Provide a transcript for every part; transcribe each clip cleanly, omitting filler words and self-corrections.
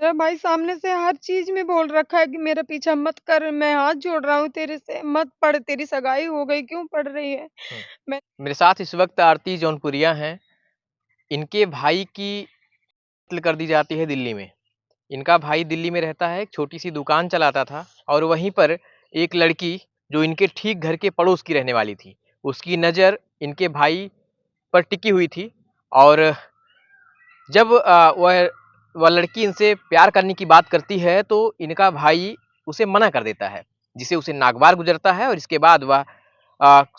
मेरा भाई सामने से हर चीज में बोल रखा है कि मेरा पीछा मत कर, मैं हाथ जोड़ रहा हूँ तेरे से, मत पढ़, तेरी सगाई हो गई, क्यों पढ़ रही है। हुँ। मैं मेरे साथ इस वक़्त आरती जौनपुरिया हैं। इनके भाई की कत्ल कर दी जाती है दिल्ली में। इनका भाई दिल्ली में रहता है, एक छोटी-सी दुकान चलाता था और वहीं पर एक लड़की जो इनके ठीक घर के पड़ोस की रहने वाली थी, उसकी नज़र इनके भाई पर टिकी हुई थी और जब वह लड़की इनसे प्यार करने की बात करती है, तो इनका भाई उसे मना कर देता है, जिससे उसे नागवार गुज़रता है और इसके बाद वह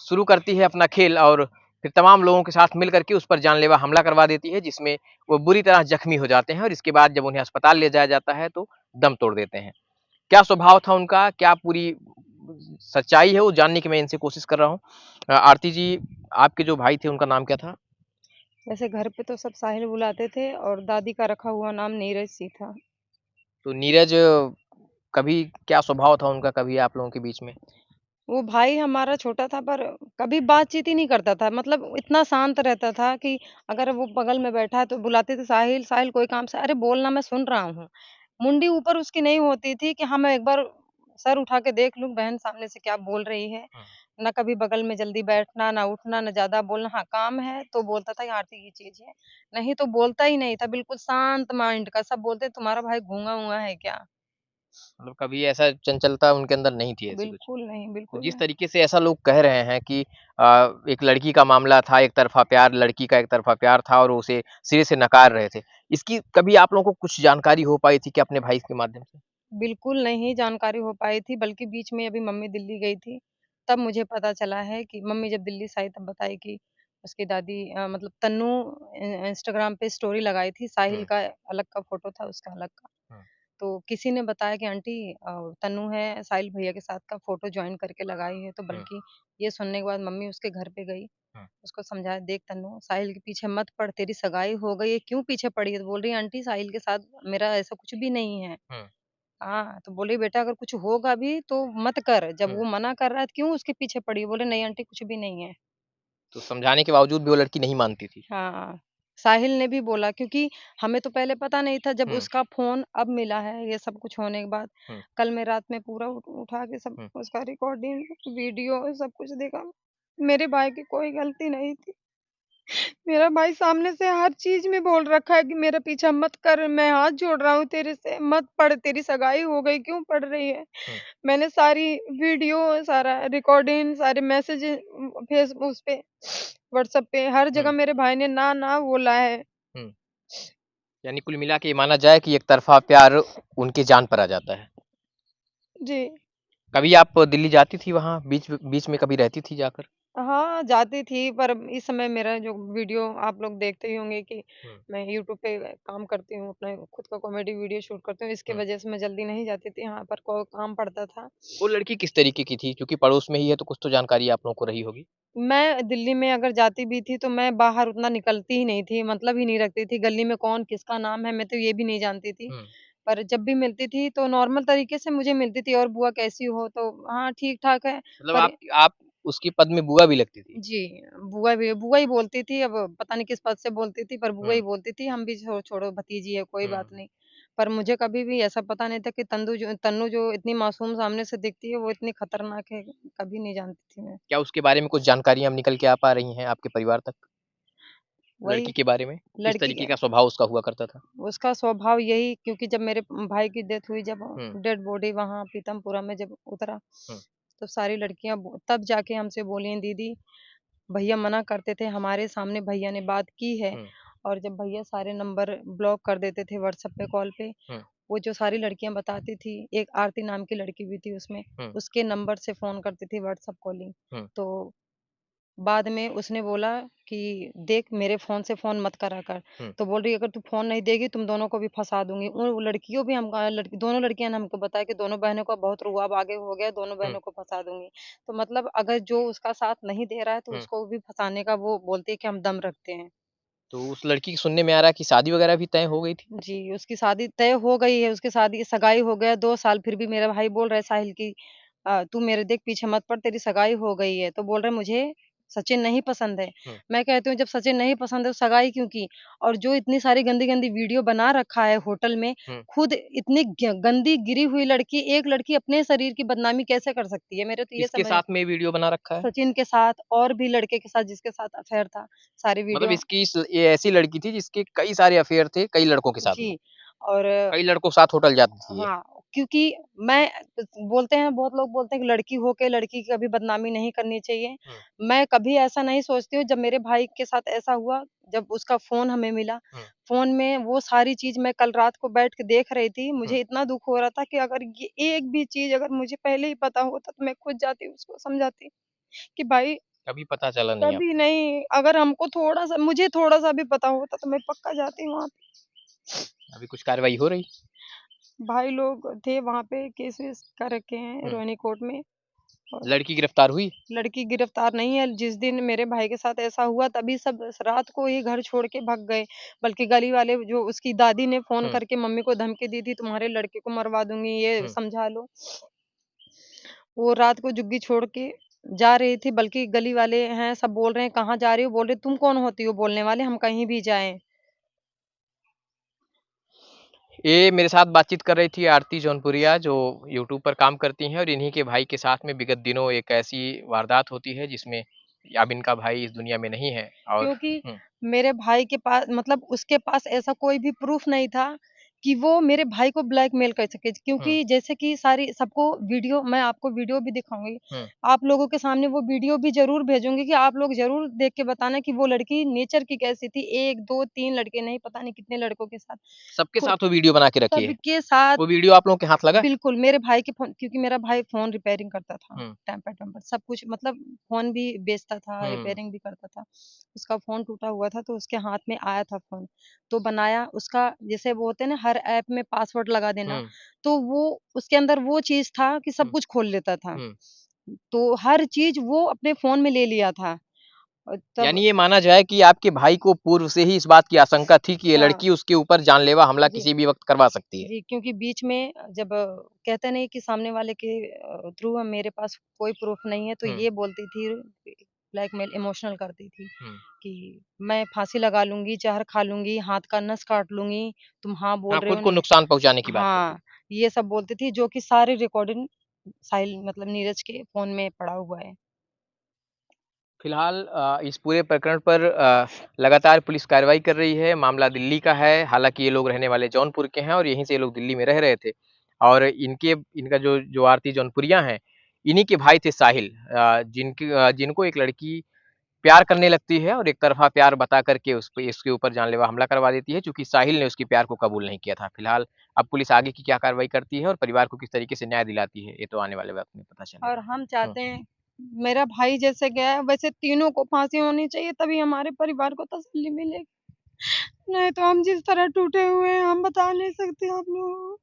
शुरू करती है अपना खेल और फिर तमाम लोगों के साथ मिल कर के उस पर जानलेवा हमला करवा देती है, जिसमें वो बुरी तरह जख्मी हो जाते हैं और इसके बाद जब उन्हें अस्पताल ले जाया जाता है, तो दम तोड़ देते हैं। क्या स्वभाव था उनका, क्या पूरी सच्चाई है, वो जानने की मैं इनसे कोशिश कर रहा हूँ। आरती जी, आपके जो भाई थे, उनका नाम क्या था? वैसे घर पे तो सब साहिल बुलाते थे और दादी का रखा हुआ नाम नीरज सी था। तो नीरज कभी क्या स्वभाव था उनका कभी आप लोगों के बीच में? वो भाई हमारा छोटा था पर कभी बातचीत ही नहीं करता था, मतलब इतना शांत रहता था कि अगर वो बगल में बैठा है तो बुलाते थे, साहिल साहिल कोई काम से, अरे बोलना, मैं सुन रहा हूँ। मुंडी ऊपर उसकी नहीं होती थी कि हाँ मैं एक बार सर उठा के देख लूं बहन सामने से क्या बोल रही है। हुँ, ना कभी बगल में जल्दी बैठना, ना उठना, ना ज्यादा बोलना, हाँ काम है तो बोलता था ये आरती की चीज है, नहीं तो बोलता ही नहीं था, बिल्कुल शांत माइंड का। सब बोलते तुम्हारा भाई गूंगा हुआ है क्या। मतलब कभी ऐसा चंचलता उनके अंदर नहीं थी ऐसी कुछ? बिल्कुल नहीं, तो बिल्कुल जिस नहीं। तरीके से ऐसा लोग कह रहे हैं कि एक लड़की का मामला था, एक तरफ़ा प्यार, लड़की का एक तरफ़ा प्यार था और उसे सिरे से नकार रहे थे। इसकी कभी आप लोगों को कुछ जानकारी हो पाई थी क्या अपने भाई के माध्यम से? बिल्कुल नहीं जानकारी हो पाई थी, बल्कि बीच में अभी मम्मी दिल्ली गई थी, तब मुझे पता चला है कि मम्मी जब दिल्ली से आई तब बताई कि उसकी दादी मतलब तन्नू इंस्टाग्राम पे स्टोरी लगाई थी, साहिल हुँ, का अलग का फ़ोटो था, उसका अलग का। हुँ, तो किसी ने बताया कि आंटी तन्नू है, साहिल भैया के साथ का फ़ोटो जॉइन करके लगाई है, तो हुँ, बल्कि ये सुनने के बाद मम्मी उसके घर पे गई, हुँ, उसको समझाया, देख तन्नू साहिल के पीछे मत पड़, तेरी सगाई हो गई है, क्यों पीछे पड़ी है? तो बोल रही है आंटी साहिल के साथ मेरा ऐसा कुछ भी नहीं है। हुँ, हाँ, तो बोली बेटा अगर कुछ होगा भी तो मत कर, जब हुँ। वो मना कर रहा है तो क्यों उसके पीछे पड़ी है? बोले नहीं आंटी कुछ भी नहीं है। तो समझाने के बावजूद भी वो लड़की नहीं मानती थी। हाँ, साहिल ने भी बोला क्योंकि हमें तो पहले पता नहीं था, जब हुँ, उसका फ़ोन अब मिला है ये सब कुछ होने के बाद, हुँ, कल मैं रात में पूरा उठा के सब हुँ। उसका रिकॉर्डिंग, वीडियो सब कुछ देखा। मेरे भाई की कोई गलती नहीं थी। मेरा भाई सामने से हर चीज में बोल रखा है कि मेरा पीछा मत कर, मैं हाथ जोड़ रहा हूँ तेरे से, मत पढ़, तेरी सगाई हो गई, क्यों पढ़ रही है। हुँ, मैंने सारी वीडियो, सारा रिकॉर्डिंग, सारे मैसेज फेसबुक उस पे, व्हाट्सएप पे, हर जगह हुँ, मेरे भाई ने ना ना बोला है। हुँ। यानी कुल मिला के ये माना जाए कि एक तरफ़ा प्यार उनकी जान पर आ जाता है। जी। कभी आप दिल्ली जाती थी वहाँ? बीच बीच में कभी रहती थी जाकर? हाँ, जाती थी पर इस समय मेरा जो वीडियो आप लोग देखते ही होंगे कि हुँ, मैं यूट्यूब पे काम करती हूँ, अपना खुद का कॉमेडी वीडियो शूट करती हूँ, इसकी हुँ। वजह से मैं जल्दी नहीं जाती थी, यहाँ पर को काम पड़ता था। वो लड़की किस तरीके की थी? क्योंकि पड़ोस में ही है तो कुछ तो जानकारी आप लोगों को रही होगी? मैं दिल्ली में अगर जाती भी थी तो मैं बाहर उतना निकलती ही नहीं थी, मतलब ही नहीं रखती थी, गली में कौन किसका नाम है मैं तो ये भी नहीं जानती थी। हुँ। पर जब भी मिलती थी तो नॉर्मल तरीके से मुझे मिलती थी, और बुआ कैसी हो? तो हाँ, ठीक-ठाक है। मतलब पर आप उसकी पद में बुआ भी लगती थी? जी, बुआ ही बोलती थी, अब पता नहीं किस पद से बोलती थी, पर बुआ हुँ, ही बोलती थी, हम भी छोड़ो भतीजी है, कोई बात हुँ। नहीं। पर मुझे कभी भी ऐसा पता नहीं था कि तन्नू जो इतनी मासूम सामने से दिखती है, वो इतनी खतरनाक है, कभी नहीं जानती थी मैं। क्या उसके बारे में कुछ जानकारियाँ अब निकल के आ पा रही हैं आपके परिवार तक? लड़की वही के बारे में? किस लड़की तरीके के का स्वभाव उसका हुआ करता था? उसका स्वभाव यही, क्योंकि जब मेरे भाई की डेथ हुई, जब हुँ, डेड बॉडी वहाँ पीतमपुरा में जब उतरा, हुँ, तो सारी लड़कियाँ तब जाके हमसे बोली दीदी, भैया मना करते थे, हमारे सामने भैया ने बात की है, हुँ, और जब भैया सारे नंबर ब्लॉक कर देते थे व्हाट्सएप पे, कॉल पे, हुँ, वो जो सारी लड़कियां बताती थी, एक आरती नाम की लड़की भी थी उसमें, हुँ, उसके नंबर से फोन करती थी व्हाट्सएप कॉलिंग। हुँ, तो बाद में उसने बोला कि देख मेरे फ़ोन से फ़ोन मत करा कर। हुँ, तो बोल रही है अगर तू फ़ोन नहीं देगी तुम दोनों को भी फँसा दूँगी। उन लड़कियों भी हम लड़की दोनों लड़कियाँ ने हमको बताया कि दोनों बहनों का बहुत रुआब आगे हो गया, दोनों हुँ, बहनों को फँसा दूँगी। तो मतलब अगर जो उसका साथ नहीं दे रहा है तो हुँ। उसको भी फँसाने का वो बोलती है कि हम दम रखते हैं। तो उस लड़की की सुनने में आ रहा है कि शादी वगैरह भी तय हो गई थी? जी, उसकी शादी तय हो गई है, उसकी शादी सगाई हो गया 2 साल, फिर भी मेरा भाई बोल रहा है साहिल की तू मेरे देख पीछे मत पड़, तेरी सगाई हो गई है। तो बोल रहा है मुझे सचिन नहीं पसंद है। हुँ, मैं कहती हूँ जब सचिन नहीं पसंद है तो सगाई क्यों की? और जो इतनी सारी गंदी-गंदी वीडियो बना रखा है होटल में, हुँ। खुद इतनी गंदी गिरी हुई लड़की, एक लड़की अपने शरीर की बदनामी कैसे कर सकती है? मेरे तो ये किसके समझ साथ में वीडियो बना रखा है? सचिन के साथ और भी लड़के के साथ जिसके साथ अफ़ेयर था, सारी मतलब वीडियो ये ऐसी लड़की थी जिसके कई सारे अफ़ेयर थे कई लड़कों के साथ में। जी। और कई लड़कों के साथ होटल जाती थी ये। हाँ, क्योंकि मैं बोलते हैं बहुत लोग बोलते हैं कि लड़की हो के लड़की की कभी बदनामी नहीं करनी चाहिए। हुँ, मैं कभी ऐसा नहीं सोचती हूँ, जब मेरे भाई के साथ ऐसा हुआ, जब उसका फ़ोन हमें मिला, हुँ, फ़ोन में वो सारी चीज़ मैं कल रात को बैठ के देख रही थी, हुँ। मुझे इतना दुःख हो रहा था कि अगर ये एक भी चीज़ अगर मुझे पहले ही पता होता तो मैं खुद जाती उसको समझाती कि भाई कभी पता चला नहीं कभी आपको। नहीं, अगर हमको थोड़ा-सा मुझे थोड़ा-सा भी पता होता तो मैं पक्का जाती वहाँ पे। अभी कुछ कार्रवाई हो रही? भाई लोग थे वहाँ पे, केस-वेस कर रखे हैं हुँ। रोहिणी कोर्ट में। और लड़की गिरफ्तार हुई? लड़की गिरफ्तार नहीं है, जिस दिन मेरे भाई के साथ ऐसा हुआ तभी सब रात को ही घर छोड़ के भाग गए। बल्कि गली वाले जो उसकी दादी ने फ़ोन हुँ, करके मम्मी को धमकी दी थी, तुम्हारे लड़के को मरवा दूँगी, ये हुँ। समझा लो। वो रात को झुग्गी छोड़ के जा रही थी, बल्कि गली वाले हैं सब बोल रहे हैं, "कहाँ जा रही हो?" बोल रही, "तुम कौन होती हो बोलने वाले? हम कहीं भी जाएँ।" ये मेरे साथ बातचीत कर रही थी आरती जौनपुरिया जो यूट्यूब पर काम करती हैं और इन्हीं के भाई के साथ में विगत दिनों एक ऐसी वारदात होती है जिसमें अब इनका भाई इस दुनिया में नहीं है और क्योंकि हुँ, मेरे भाई के पास मतलब उसके पास ऐसा कोई भी प्रूफ़ नहीं था कि वो मेरे भाई को ब्लैकमेल कर सके। हुँ, क्योंकि जैसे कि सारी सबको वीडियो मैं आपको वीडियो भी दिखाऊँगी। हुँ। आप लोगों के सामने वो वीडियो भी ज़रूर भेजूँगी कि आप लोग ज़रूर देख के बताना कि वो लड़की नेचर की कैसी थी। 1, 2, 3 लड़के नहीं पता नहीं कितने लड़कों के साथ सबके खुद साथ वो वीडियो बना के रखी है। सबके साथ वो वीडियो आप लोगों के हाथ लगा? बिल्कुल, मेरे भाई के फ़ोन क्योंकि मेरा भाई फ़ोन रिपेयरिंग करता था, हुँ, टेम्पर-टम्पर सब कुछ मतलब फ़ोन भी बेचता था, हुँ, रिपेयरिंग भी करता था। उसका फ़ोन टूटा हुआ था तो उसके हाथ में आया था फ़ोन, तो बनाया उसका जैसे वो होते हैं ना हर ऐप में पासवर्ड लगा देना, हुँ, तो वो उसके अंदर वो चीज़ था कि सब हुँ, कुछ खोल लेता था। हुँ। तो हर चीज़ वो अपने फ़ोन में ले लिया था। तब यानी ये माना जाए कि आपके भाई को पूर्व से ही इस बात की आशंका थी कि ये हाँ, लड़की उसके ऊपर जानलेवा हमला जी। किसी भी वक़्त करवा सकती है। जी, क्योंकि बीच में जब कहते नहीं कि सामने वाले के थ्रू मेरे पास कोई प्रूफ़ नहीं है, तो हुँ, ये बोलती थी ब्लैकमेल इमोशनल करती थी हुँ। कि मैं फांसी लगा लूँगी, ज़हर खा लूँगी, हाथ का नस काट लूँगी, तुम हाँ बोल हाँ, रहे खुद हो को नहीं नुकसान पहुँचाने की बात करती हाँ, थी। ये सब बोलती थी जो कि सारी रिकॉर्डिंग मतलब नीरज के फ़ोन में पड़ा हुआ है। फिलहाल इस पूरे प्रकरण पर लगातार पुलिस कार्रवाई कर रही है। मामला दिल्ली का है, हालाँकि ये लोग रहने वाले जौनपुर के हैं और यहीं से ये लोग दिल्ली में रह रहे थे। और इनका जो जो आरती जौनपुरिया हैं, इन्हीं के भाई थे साहिल जिनको एक लड़की प्यार करने लगती है और एक तरफ़ा प्यार बता कर के उसके ऊपर जानलेवा हमला करवा देती है, चूँकि साहिल ने उसके प्यार को कबूल नहीं किया था। फिलहाल अब पुलिस आगे की क्या कार्रवाई करती है और परिवार को किस तरीके से न्याय दिलाती है, ये तो आने वाले वक़्त में पता और चलेगा। हम हुँ। चाहते हैं मेरा भाई जैसे गया है वैसे तीनों को फांसी होनी चाहिए तभी हमारे परिवार को तसल्ली मिलेगी। नहीं तो हम जिस तरह टूटे हुए हैं हम बता नहीं सकते आप लोगों को।